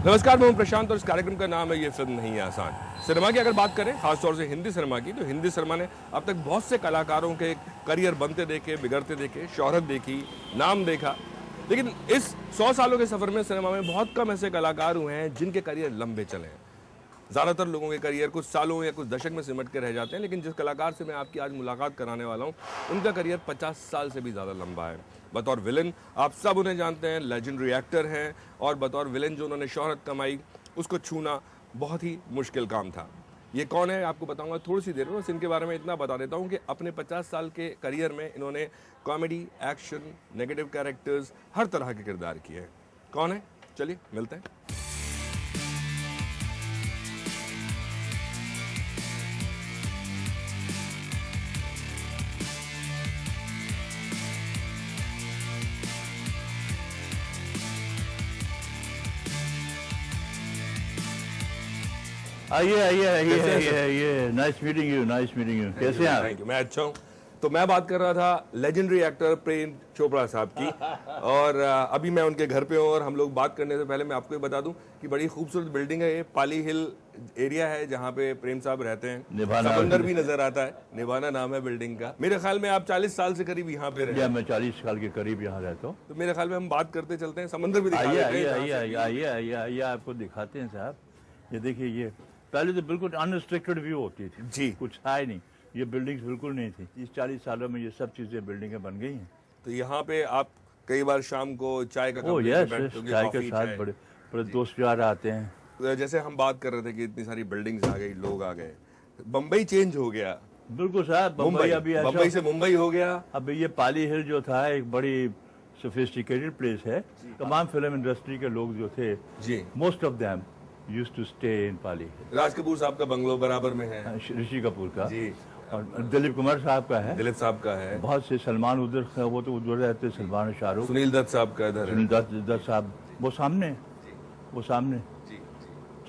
नमस्कार, मैं हूं प्रशांत और इस कार्यक्रम का नाम है ये फिल्म नहीं है आसान। सिनेमा की अगर बात करें, खासतौर से हिंदी सिनेमा की, तो हिंदी सिनेमा ने अब तक बहुत से कलाकारों के करियर बनते देखे, बिगड़ते देखे, शोहरत देखी, नाम देखा। लेकिन इस 100 सालों के सफर में सिनेमा में बहुत कम ऐसे कलाकार हुए हैं जिनके करियर लंबे चले हैं। ज़्यादातर लोगों के करियर कुछ सालों या कुछ दशक में सिमट के रह जाते हैं, लेकिन जिस कलाकार से मैं आपकी आज मुलाकात कराने वाला हूं, उनका करियर 50 साल से भी ज़्यादा लंबा है। बतौर विलन आप सब उन्हें जानते हैं, लेजेंडरी एक्टर हैं, और बतौर विलन जो उन्होंने शोहरत कमाई, उसको छूना बहुत ही मुश्किल काम था। ये कौन है आपको बताऊंगा थोड़ी सी देर में। बस इनके बारे में इतना बता देता हूँ कि अपने 50 साल के करियर में इन्होंने कॉमेडी, एक्शन, नेगेटिव कैरेक्टर्स, हर तरह के किरदार किए हैं। कौन है, चलिए मिलते हैं। आइए आइए आइए आइए आइए। Nice meeting you, nice meeting you. कैसे हैं आप? थैंक यू, मैं अच्छा हूँ। तो मैं बात कर रहा था लेजेंडरी एक्टर प्रेम चोपड़ा साहब की, और अभी मैं उनके घर पे हूँ। और हम लोग बात करने से पहले मैं आपको ये बता दूं कि बड़ी खूबसूरत बिल्डिंग है ये, पाली हिल एरिया है जहाँ पे प्रेम साहब रहते हैं। समंदर भी नजर आता है, निभाना नाम है बिल्डिंग का। मेरे ख्याल में आप 40 साल से करीब यहाँ पे रहते हैं। मैं 40 साल के करीब यहाँ रहता हूँ। तो मेरे ख्याल में हम बात करते चलते हैं, समंदर भी दिखा आइए देते आइए हैं। आइए आइए आइए आइए आइए, आपको दिखाते हैं साहब। ये देखिए, ये पहले तो बिल्कुल अनरिस्ट्रिक्टेड व्यू होती थी जी, कुछ है नहीं, ये बिल्डिंग्स बिल्कुल नहीं थी। 30-40 सालों में ये सब चीजें बिल्डिंगें बन गई हैं। तो यहाँ पे आप कई बार शाम को चाय का ओह यस, चाय के साथ बड़े बड़े दोस्त यार आते हैं। जैसे हम बात कर रहे थे कि इतनी सारी बिल्डिंग्स आ गई, लोग आ गए, बम्बई चेंज हो गया। बिल्कुल साहब, बम्बई अभी बम्बई से मुंबई हो गया। अब ये पाली हिल जो था एक बड़ी सोफिस्टिकेटेड प्लेस है। तमाम फिल्म इंडस्ट्री के लोग जो थे जी, most of them used to stay in Pali. Raj Kapoor साहब का बंगलो बराबर में है, ऋषि कपूर का जी, और दिलीप कुमार साहब का है, दिलीप साहब का है, बहुत से सलमान उधर, वो तो उधर रहते, सलमान शाहरुख, सुनील दत्त साहब का इधर है, सुनील दत्त साहब वो सामने,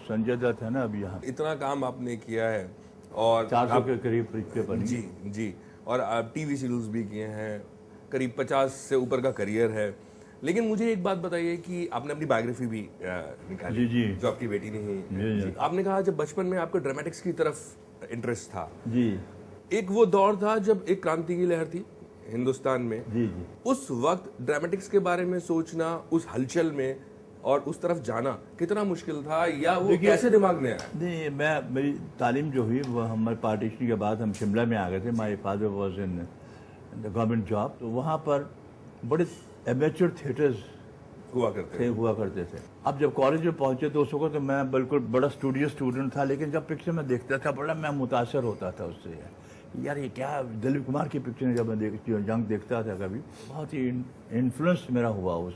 संजय दत्त है ना अभी यहाँ। इतना काम आपने किया है और 400 के करीब पिक्चर बनी। जी जी, और आप टीवी सीरियल्स भी किए हैं, करीब 50 से ऊपर का करियर है। लेकिन मुझे एक बात बताइए कि आपने अपनी बायोग्राफी भी निकाली, जी, जो आपकी बेटी ने ही जी। आपने कहा जब बचपन में आपको ड्रामेटिक्स की तरफ इंटरेस्ट था जी, एक वो दौर था जब एक क्रांति की लहर थी हिंदुस्तान में। जी जी, उस वक्त ड्रामेटिक्स के बारे में सोचना, उस हलचल में और उस तरफ जाना कितना मुश्किल था, या वो कैसे दिमाग में आया? नहीं, मेरी तालीम जो हुई वो हमारे पार्टीशन के बाद हम शिमला में आ गए थे। My father was in the government job, तो वहाँ पर बड़े एमेच्योर थिएटर्स हुआ करते थे। अब जब कॉलेज में पहुंचे तो उस वक्त तो मैं बिल्कुल बड़ा स्टूडियो स्टूडेंट था, लेकिन जब पिक्चर में देखता था बड़ा मैं मुतासर होता था उससे। यार ये क्या, दिलीप कुमार की पिक्चर जब मैं जंग देखता था कभी, बहुत ही इन्फ्लुएंस मेरा हुआ उस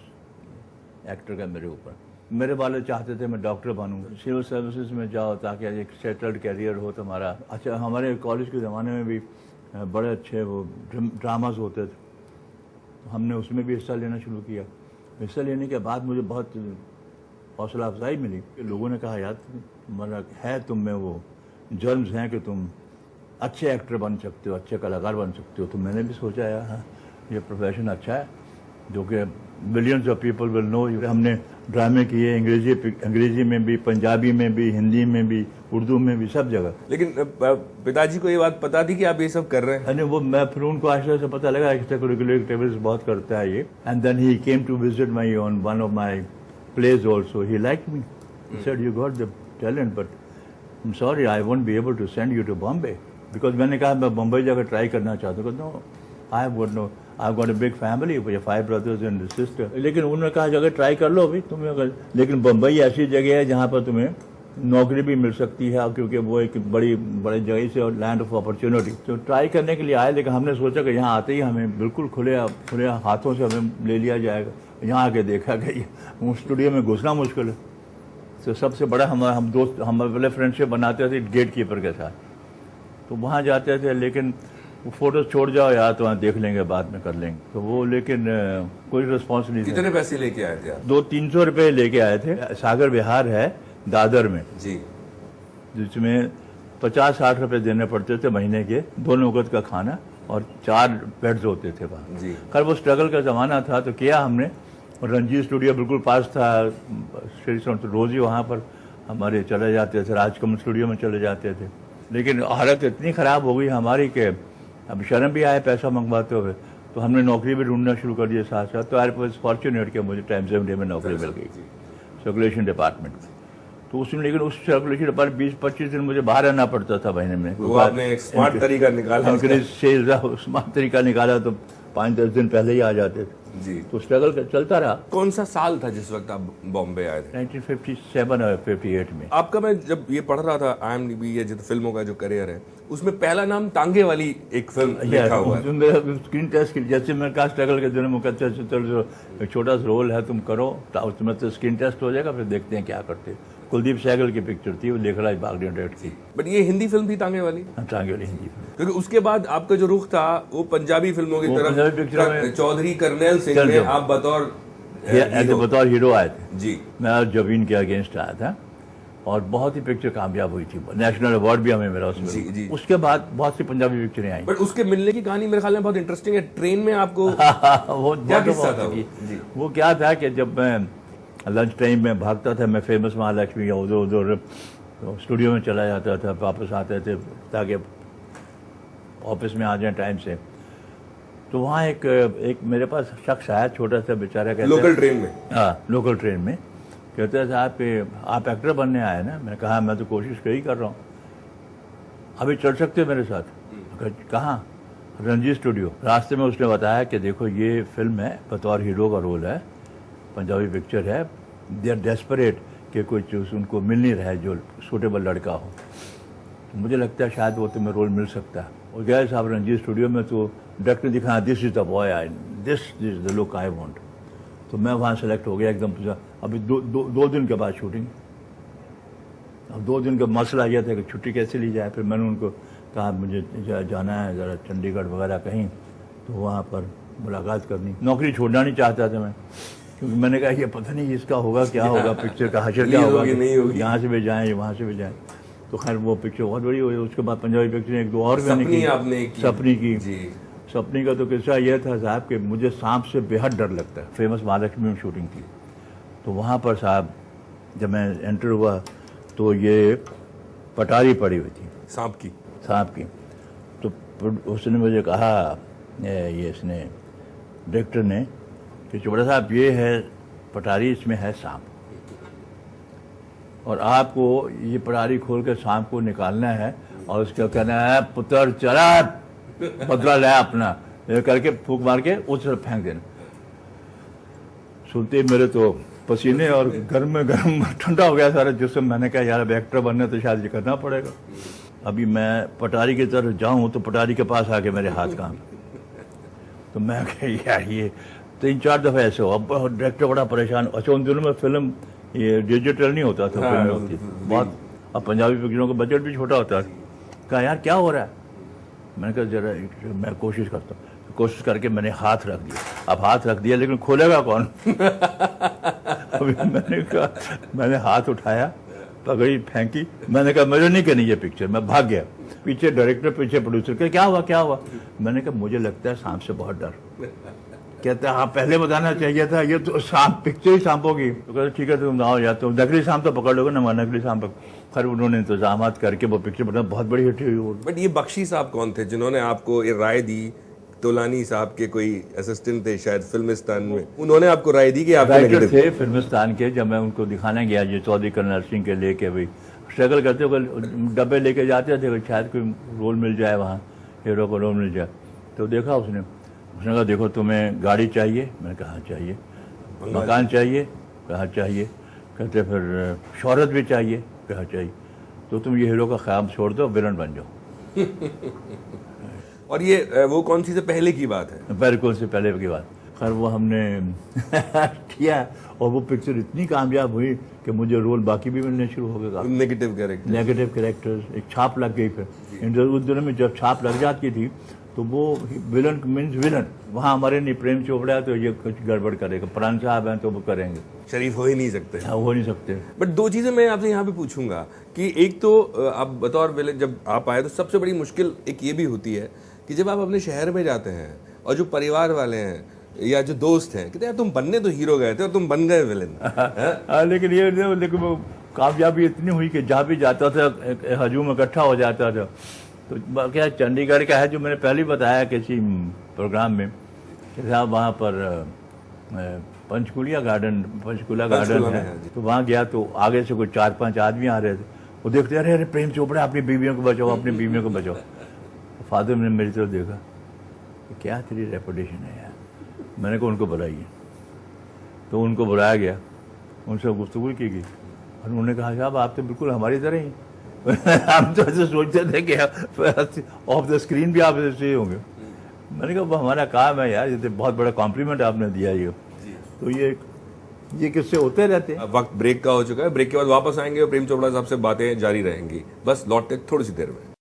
एक्टर का मेरे ऊपर। मेरे वाले चाहते थे मैं डॉक्टर बनूं, सिविल सर्विसेज में जाओ ताकि एक सेटल्ड कैरियर हो तुम्हारा। अच्छा, हमारे कॉलेज के ज़माने में भी बड़े अच्छे वो ड्रामाज होते थे, हमने उसमें भी हिस्सा लेना शुरू किया। हिस्सा लेने के बाद मुझे बहुत हौसला अफजाई मिली कि लोगों ने कहा यार मतलब है तुम में वो जर्म्स हैं कि तुम अच्छे एक्टर बन सकते हो, अच्छे कलाकार बन सकते हो। तो मैंने भी सोचा यार हाँ, ये प्रोफेशन अच्छा है जो कि millions of people will know. हमने ड्रामे किए अंग्रेजी में भी, पंजाबी में भी, हिंदी में भी, उर्दू में भी, सब जगह। लेकिन पिताजी को ये बात पता थी कि आप ये सब कर रहे हैं? अरे वो मैं फिर उनको आशा से पता लगा एक्स्ट्रा करिकुलर एक्टिविटीज बहुत करता है ये। And then he came to visit my on one of my place also. He liked me, he said you got the talent but I am sorry I won't be able to send you to Bombay, because मैंने कहा मैं बम्बई जाकर try करना चाहता हूँ। No I got a big family, 5 brothers and sister. लेकिन उन्होंने कहा अगर ट्राई कर लो अभी तुम्हें, अगर लेकिन बम्बई ऐसी जगह है जहाँ पर तुम्हें नौकरी भी मिल सकती है, क्योंकि वो एक बड़ी जगह से और लैंड ऑफ अपॉर्चुनिटी। तो ट्राई करने के लिए आए, लेकिन हमने सोचा कि यहाँ आते ही हमें बिल्कुल खुले हाथों से हमें ले लिया जाएगा। यहाँ आके देखा कि उस स्टूडियो में घुसना मुश्किल है। तो सबसे बड़ा हम दोस्त, हम पहले फ्रेंडशिप बनाते थे गेट कीपर के साथ, तो वहाँ जाते थे। लेकिन वो फोटो छोड़ जाओ यार, तो वहाँ देख लेंगे, बाद में कर लेंगे। तो वो लेकिन कोई रिस्पॉन्स नहीं। कितने पैसे लेके आए थे आप? 200-300 रुपये लेके आए थे। सागर विहार है दादर में जी, जिसमें 50-60 रुपये देने पड़ते थे महीने के, 2 वक्त का खाना और 4 बेड्स होते थे वहाँ। जी, खैर वो स्ट्रगल का ज़माना था, तो किया हमने। और रंजीत स्टूडियो बिल्कुल पास था स्टेशन, तो रोज़ ही वहाँ पर हमारे चले जाते थे, राजकमल स्टूडियो में चले जाते थे। लेकिन हालत इतनी ख़राब हो गई हमारी कि अब शर्म भी आए पैसा मंगवाते हुए, तो हमने नौकरी भी ढूंढना शुरू कर दिया साथ साथ। तो आई वाज फॉर्चुनेट कि मुझे टाइम्स ऑफ इंडिया में नौकरी मिल गई सर्कुलेशन डिपार्टमेंट। तो उसमें, लेकिन उस सर्कुलेशन डिपार्टमेंट 20-25 दिन मुझे बाहर रहना पड़ता था महीने में। वो आपने एक स्मार्ट तरीका निकाला, स्मार्ट तरीका निकाला, तो 5-10 दिन पहले ही आ जाते थे जी। तो स्ट्रगल चलता रहा। कौन सा साल था जिस वक्त आप बॉम्बे आए थे? 1957 और 58 में। आपका, मैं जब ये पढ़ रहा था IMDb या जो फिल्मों का जो करियर है, उसमें पहला नाम तांगे वाली एक फिल्म लिखा हुआ है। मेरा स्क्रीन टेस्ट, जैसे मैं कहा स्ट्रगल के दिनों में कहते हैं छोटा सा रोल है तुम करो, उसमें तो स्क्रीन टेस्ट हो जाएगा, फिर देखते हैं क्या करते। कुलदीप सहगल की पिक्चर थी, वो देख भागने डायरेक्ट थी। बट ये हिंदी फिल्म थी तांगे वाली? तांगे वाली हिंदी फिल्म। क्योंकि उसके बाद आपका जो रुख था वो पंजाबी फिल्मों की तरफ, चौधरी करनैल सिंह में आप बतौर हीरो आए थे जी। मैं जबीन के अगेंस्ट आया था और बहुत ही पिक्चर कामयाब हुई थी, नेशनल अवार्ड भी हमें मिला उसमें। जी। उसके बाद बहुत सी पंजाबी पिक्चरें आई। बट उसके मिलने की कहानी मेरे ख्याल में बहुत इंटरेस्टिंग है। ट्रेन में आपको वो क्या किस्सा था? वो क्या था कि जब मैं लंच टाइम में भागता था, मैं फेमस महालक्ष्मी या उधर उधर स्टूडियो में चला जाता था, वापस आते थे ताकि ऑफिस में आ जाए टाइम से। तो वहाँ एक मेरे पास शख्स आया, छोटा सा बेचारा, कहते लोकल ट्रेन में? हाँ, लोकल ट्रेन में। कहते हैं साहब आप एक्टर बनने आए ना? मैंने कहा मैं तो कोशिश ही कर रहा हूँ, अभी चल सकते हो मेरे साथ? कहाँ? रंजीत स्टूडियो। रास्ते में उसने बताया कि देखो ये फिल्म है, बतौर हीरो का रोल है, पंजाबी पिक्चर है, दे आर डेस्परेट कि कोई चीज़ उनको मिल नहीं रहा है जो सूटेबल लड़का हो। तो मुझे लगता है शायद वो तुम्हें रोल मिल सकता है। और गए साहब रंजीत स्टूडियो में, तो डायरेक्टर दिखाया this is the boy I, this is the look I want. तो मैं वहाँ सेलेक्ट हो गया एकदम। अभी दो दिन के बाद शूटिंग। अब 2 दिन का मसला यह था कि छुट्टी कैसे ली जाए। फिर मैंने उनको कहा मुझे जाना है ज़रा चंडीगढ़ वगैरह कहीं, तो वहाँ पर मुलाकात करनी। नौकरी छोड़ना नहीं चाहता था मैं, क्योंकि मैंने कहा ये पता नहीं इसका होगा क्या होगा, पिक्चर का हशर क्या होगा, यहाँ से भी जाएँ वहाँ से भी जाएँ। तो खैर वो पिक्चर बहुत बड़ी हुई। उसके बाद पंजाबी पिक्चर 1-2 और आपने की। सपनी का तो किस्सा यह था साहब कि मुझे सांप से बेहद डर लगता है। फेमस महालक्ष्मी में शूटिंग थी, तो वहाँ पर साहब जब मैं एंटर हुआ तो ये पटारी पड़ी हुई थी सांप की। तो उसने मुझे कहा, ये इसने डायरेक्टर ने, कि चोपड़ा साहब ये है पटारी, इसमें है सांप, और आपको ये पटारी खोल के सांप को निकालना है और उसका कहना है पुत्र चला बदला ले अपना, ये करके फूंक मार के उस तरफ फेंक देना। सुनते मेरे तो पसीने और गर्म ठंडा हो गया सारा जिसम। मैंने कहा यार अब एक्टर बनने तो शायद ये करना पड़ेगा। अभी मैं पटारी की तरफ जाऊं तो पटारी के पास आके मेरे हाथ काम। तो मैं कहा यार ये 3-4 दफ़ा ऐसे हो। अब डायरेक्टर बड़ा परेशान। अच्छा उन दिनों में फिल्म ये डिजिटल नहीं होता था, फिल्म होती बहुत। अब पंजाबी पिक्चरों का बजट भी छोटा होता है। कहा यार क्या हो रहा है? मैंने कहा जरा मैं कोशिश करता हूँ। कोशिश करके मैंने हाथ रख दिया। अब हाथ रख दिया लेकिन खोलेगा कौन? अभी मैंने हाथ उठाया, पगड़ी फेंकी, मैंने कहा मुझे नहीं करनी ये पिक्चर, मैं भाग गया। पीछे डायरेक्टर, पीछे प्रोड्यूसर का क्या हुआ? मैंने कहा मुझे लगता है सांप से बहुत डर। कहते हैं हाँ पहले बताना चाहिए था, ये तो सांप पिक्चर ही सांप होगी। तो कहते ठीक है तुम आओ या तो नकली सांप तो पकड़ लोगे ना, नकली सांप। खैर उन्होंने इंतजाम करके वो पिक्चर बना, बहुत बड़ी हिट हुई। बट ये बख्शी साहब कौन थे जिन्होंने आपको ये राय दी? तोलानी साहब के कोई असिस्टेंट थे शायद फिल्मिस्तान में, उन्होंने आपको राय दी कि आप राइटर थे फिल्मिस्तान के। जब मैं उनको दिखाने गया ये चौधरी करनैल सिंह के लेके, भाई स्ट्रगल करते हुए डब्बे लेके जाते थे, शायद कोई रोल मिल जाए वहाँ, हीरो को रोल मिल जाए। तो देखा उसने कहा देखो तुम्हें गाड़ी चाहिए? मैंने कहा चाहिए। मकान चाहिए? कहा चाहिए। कहते फिर शोहरत भी चाहिए? कहा चाहिए। तो तुम ये हीरो का ख्याल छोड़ दो, विलन बन जाओ। और ये वो कौन सी से पहले की बात है? बिल्कुल से पहले की बात। खैर वो हमने किया और वो पिक्चर इतनी कामयाब हुई कि मुझे रोल बाकी भी मिलने शुरू हो गए। नेगेटिव कैरेक्टर्स, एक छाप लग गई। फिर उस दिनों में जब छाप लग जाती थी तो वो विलन मीन्स विलन। वहाँ हमारे नहीं प्रेम चोपड़ा तो ये कुछ गड़बड़ करेगा, प्राण साहब हैं तो वो करेंगे, शरीफ हो ही नहीं सकते। हाँ हो नहीं सकते। बट 2 चीजें मैं आपसे यहाँ पे पूछूंगा कि एक तो आप बतौर विलन जब आप आए तो सबसे बड़ी मुश्किल एक ये भी होती है कि जब आप अपने शहर में जाते हैं और जो परिवार वाले हैं या जो दोस्त हैं कहते यार तुम बनने तो हीरो गए थे और तुम बन गए विलेन। लेकिन ये लेकिन वो कामयाबी इतनी हुई कि जहाँ भी जाता था एक हजूम इकट्ठा हो जाता था। तो क्या चंडीगढ़ का है जो मैंने पहले बताया किसी प्रोग्राम में कि साहब वहाँ पर पंचकुला गार्डन है, तो वहाँ गया तो आगे से कोई 4-5 आदमी आ रहे थे। वो देखते अरे अरे प्रेम चोपड़ा अपनी बीवियों को बचाओ, अपनी बीवियों को बचाओ। फादर ने मेरी तरफ देखा कि क्या तेरी रेपुटेशन है यार। मैंने कहा उनको बुलाइए, तो उनको बुलाया गया, उनसे गुफ्तगू की गई और उन्होंने कहा साहब आप तो बिल्कुल हमारी तरह ही हम तो ऐसे सोचते थे कि ऑफ द स्क्रीन भी आप ऐसे ही होंगे। मैंने कहा वो हमारा काम है यार, ये तो बहुत बड़ा कॉम्प्लीमेंट आपने दिया ये। तो ये किस्से होते रहते हैं। अब वक्त ब्रेक का हो चुका है, ब्रेक के बाद वापस आएंगे और प्रेम चोपड़ा साहब से बातें जारी रहेंगी। बस लौटते थोड़ी सी देर में।